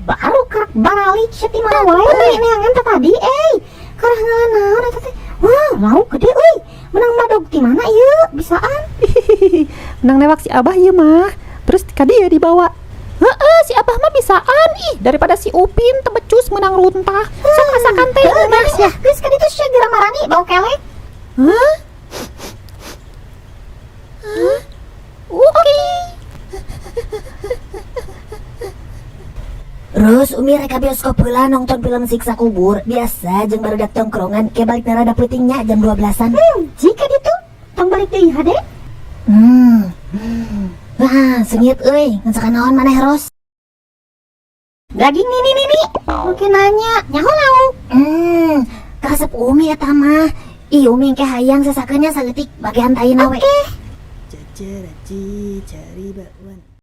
Baru kerak balik sih mana wae neangan tadi karah naon eta teh. Wah, lauk gede euy. Menang madog ti mana ieu? Bisaan. Menang newak si Abah ieu mah. Terus ka dieu dibawa. Heeh, si Abah mah bisaan daripada si Upin tebecus menang runtah. Sok rasakan teh Mas ya. Geus ka ditu sia geura marani bau kelek. Hah? Oke. Terus Umi reka bioskop heula nonton film Siksa Kubur. Biasa jeung barudak tongkrongan ke balik rada peutingnya jam 12-an. Jika ditu tong balik deui hade. Wah, sengit euy, ngansakan naon maneh Ros? Daging nini. Mungkin nanya, nyaho lauk. Kasep Umi eta mah. Ih, Umi ke hayang sasakeunnya saeutik bagian taina we. Jajar aji cari bakwan.